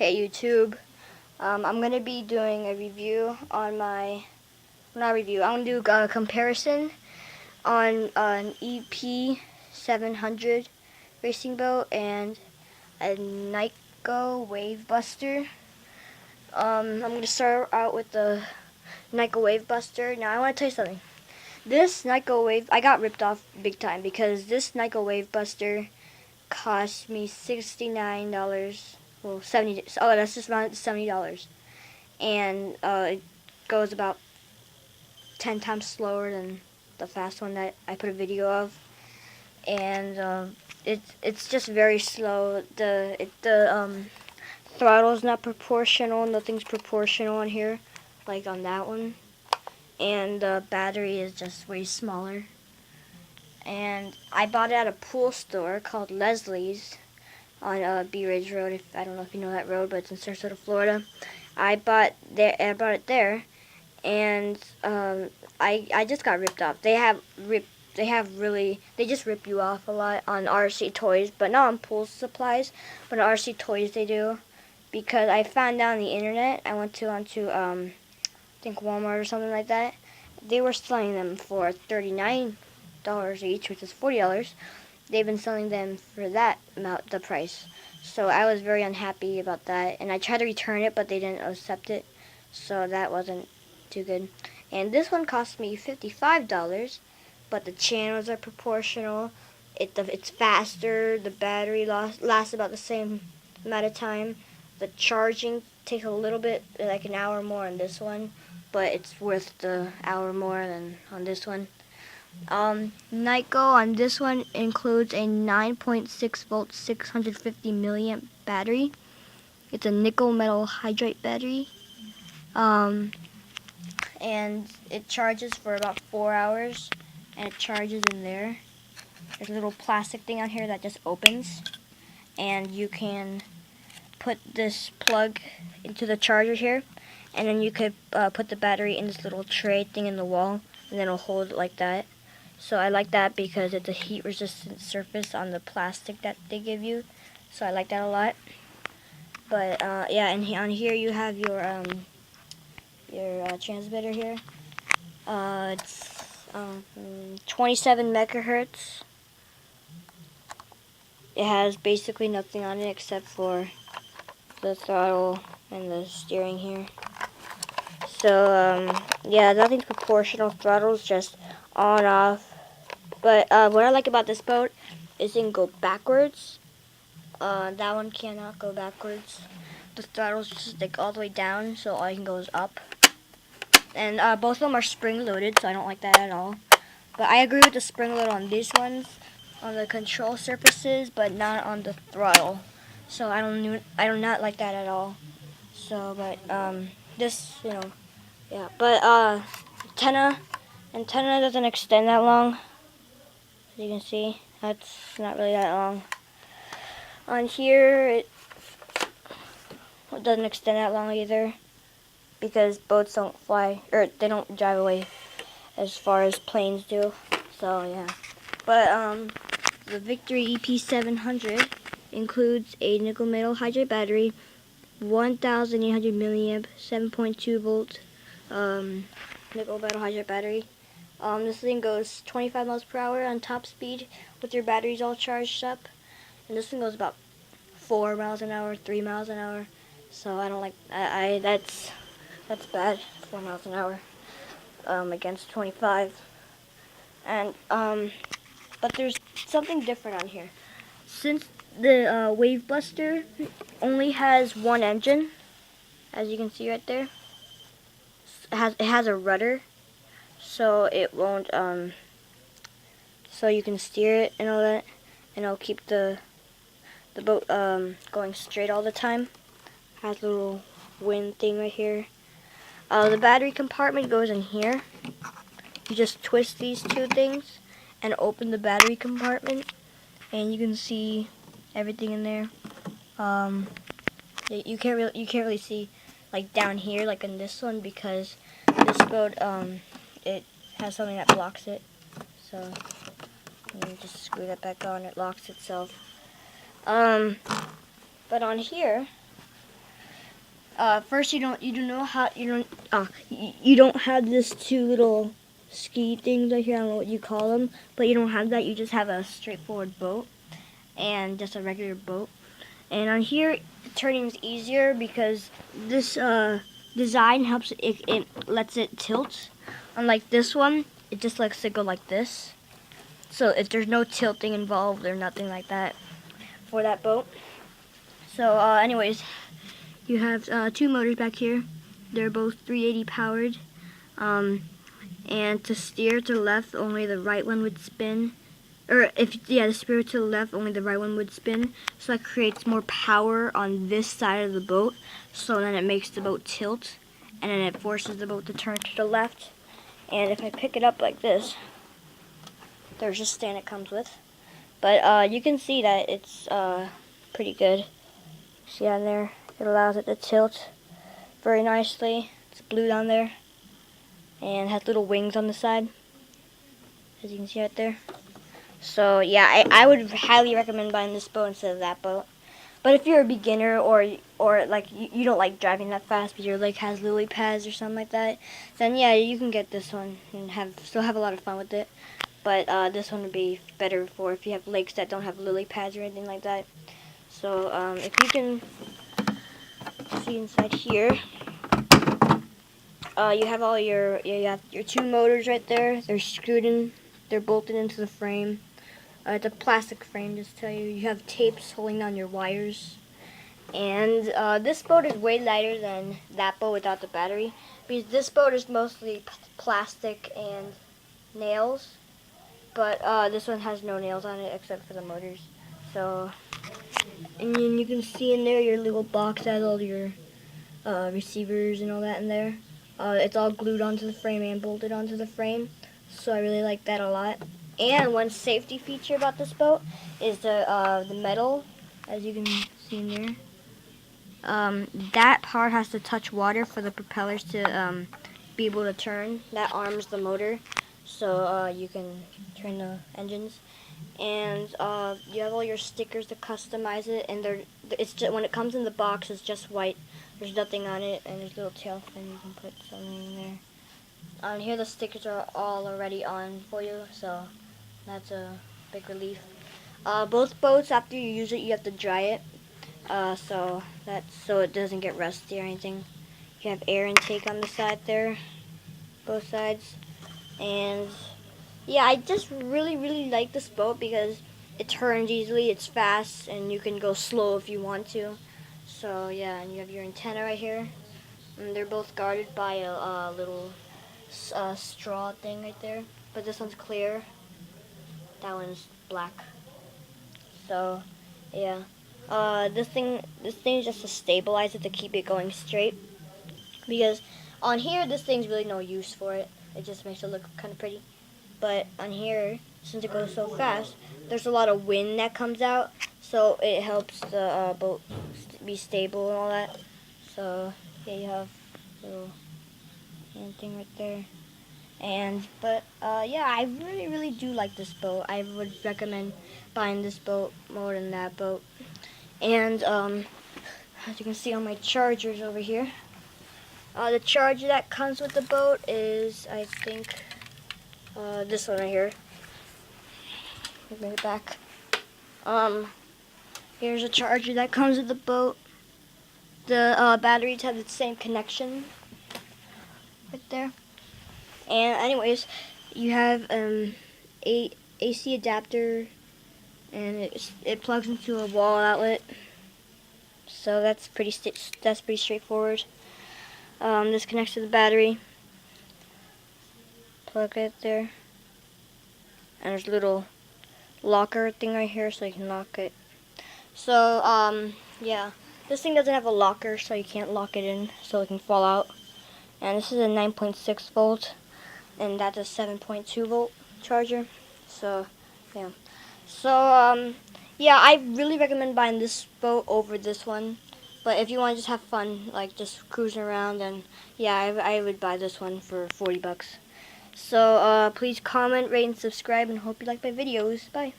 Hey YouTube, I'm going to be doing a review on my, not review, I'm going to do a comparison on an ep700 racing boat and a Nikko Wave Buster. I'm going to start out with the Nikko Wave Buster. Now I want to tell you something. This Nikko Wave, I got ripped off big time because this Nikko Wave Buster cost me $69. Well, 70. Oh, that's just around $70, and it goes about 10 times slower than the fast one that I put a video of, and it's just very slow. The throttle's not proportional. Nothing's proportional on here, like on that one, and the battery is just way smaller. And I bought it at a pool store called Leslie's on Bee Ridge Road. I don't know if you know that road, but it's in Sarasota, Florida. I bought it there, and I just got ripped off. They just rip you off a lot on RC Toys, but not on pool supplies. But on RC Toys they do, because I found out on the internet. I went onto I think Walmart or something like that. They were selling them for $39 each, which is $40. They've been selling them for that amount, the price. So I was very unhappy about that, and I tried to return it, but they didn't accept it, so that wasn't too good. And this one cost me $55, but the channels are proportional. It's faster. The battery lasts about the same amount of time. The charging takes a little bit, like an hour more on this one, but it's worth the hour more than on this one. Nikko on this one includes a 9.6 volt 650 milliamp battery. It's a nickel metal hydride battery, and it charges for about 4 hours, and it charges in there. There's a little plastic thing on here that just opens, and you can put this plug into the charger here, and then you could put the battery in this little tray thing in the wall, and then it'll hold it like that. So I like that because it's a heat-resistant surface on the plastic that they give you. So I like that a lot. But yeah, and on here you have your transmitter here. It's 27 megahertz. It has basically nothing on it except for the throttle and the steering here. So yeah, nothing's proportional. Throttle's just on, off. But what I like about this boat is it can go backwards. That one cannot go backwards. The throttle's just like all the way down, so all you can go is up. And both of them are spring-loaded, so I don't like that at all. But I agree with the spring load on these ones, on the control surfaces, but not on the throttle. So I do not like that at all. So, but this, yeah. But antenna doesn't extend that long. As you can see, that's not really that long. On here, it doesn't extend that long either, because boats don't fly, or they don't drive away as far as planes do. So yeah. But the Victory ep700 includes a nickel metal hydride battery, 1,800 milliamp, 7.2 volt nickel metal hydride battery. This thing goes 25 miles per hour on top speed with your batteries all charged up. And this thing goes about 4 miles an hour, 3 miles an hour. So I don't like, that's bad, 4 miles an hour against 25. And, but there's something different on here. Since the Wave Buster only has one engine, as you can see right there, it has a rudder, so it won't, so you can steer it and all that, and it'll keep the boat going straight all the time. Has a little wind thing right here. The battery compartment goes in here. You just twist these two things and open the battery compartment, and you can see everything in there. You can't really see like down here like in this one, because this boat it has something that blocks it. So you just screw that back on, it locks itself. But on here First, you don't have this two little ski things right here. I don't know what you call them, but you don't have that. You just have a straightforward boat and just a regular boat. And on here, turning is easier because this design helps. It lets it tilt. Unlike this one, it just lets it go like this. So if there's no tilting involved or nothing like that for that boat. So anyways, you have two motors back here. They're both 380 powered. And to steer to the left, only the right one would spin. Or to steer to the left, only the right one would spin. So that creates more power on this side of the boat. So then it makes the boat tilt. And then it forces the boat to turn to the left. And if I pick it up like this, there's a stand it comes with. But you can see that it's pretty good. See down there? It allows it to tilt very nicely. It's blue down there. And has little wings on the side, as you can see right there. So yeah, I would highly recommend buying this boat instead of that boat. But if you're a beginner or like you don't like driving that fast, but your lake has lily pads or something like that, then yeah, you can get this one and still have a lot of fun with it. But this one would be better for if you have lakes that don't have lily pads or anything like that. So if you can see inside here. You have all your two motors right there. They're screwed in. They're bolted into the frame. It's a plastic frame, just to tell you. You have tapes holding down your wires. And this boat is way lighter than that boat without the battery, because this boat is mostly plastic and nails. But this one has no nails on it except for the motors. So, and then you can see in there your little box has all your receivers and all that in there. It's all glued onto the frame and bolted onto the frame, so I really like that a lot. And one safety feature about this boat is the metal, as you can see in there. That part has to touch water for the propellers to be able to turn. That arms the motor, so you can turn the engines. And you have all your stickers to customize it, and it's just, when it comes in the box, it's just white. There's nothing on it, and there's a little tail fin you can put something in there. On here, the stickers are all already on for you, so that's a big relief. Both boats, after you use it, you have to dry it, so it doesn't get rusty or anything. You have air intake on the side there, both sides, and yeah, I just really like this boat because it turns easily, it's fast, and you can go slow if you want to. So yeah, and you have your antenna right here. And they're both guarded by a little straw thing right there. But this one's clear. That one's black. So yeah, this thing is just to stabilize it, to keep it going straight. Because on here, this thing's really no use for it. It just makes it look kind of pretty. But on here, since it goes so fast, there's a lot of wind that comes out, so it helps the boat be stable and all that. So yeah, you have a little hand thing right there. But yeah, I really do like this boat. I would recommend buying this boat more than that boat. And as you can see on my chargers over here, the charger that comes with the boat is, I think, this one right here. Bring it back. Here's a charger that comes with the boat. The batteries have the same connection right there. And anyways, you have a AC adapter, and it plugs into a wall outlet. So that's pretty straightforward. This connects to the battery. Plug it there. And there's a little locker thing right here so you can lock it. So yeah, this thing doesn't have a locker, so you can't lock it in, so it can fall out. And this is a 9.6 volt, and that's a 7.2 volt charger. So yeah, yeah, I really recommend buying this boat over this one. But if you want to just have fun, like just cruising around, then yeah, I would buy this one for 40 bucks. So please comment, rate, and subscribe, and hope you like my videos. Bye.